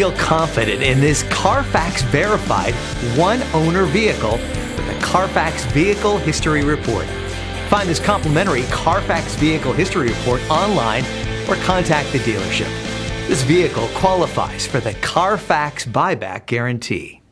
Feel confident in this Carfax verified one-owner vehicle with the Carfax Vehicle History Report. Find this complimentary Carfax Vehicle History Report online or contact the dealership. This vehicle qualifies for the Carfax Buyback Guarantee.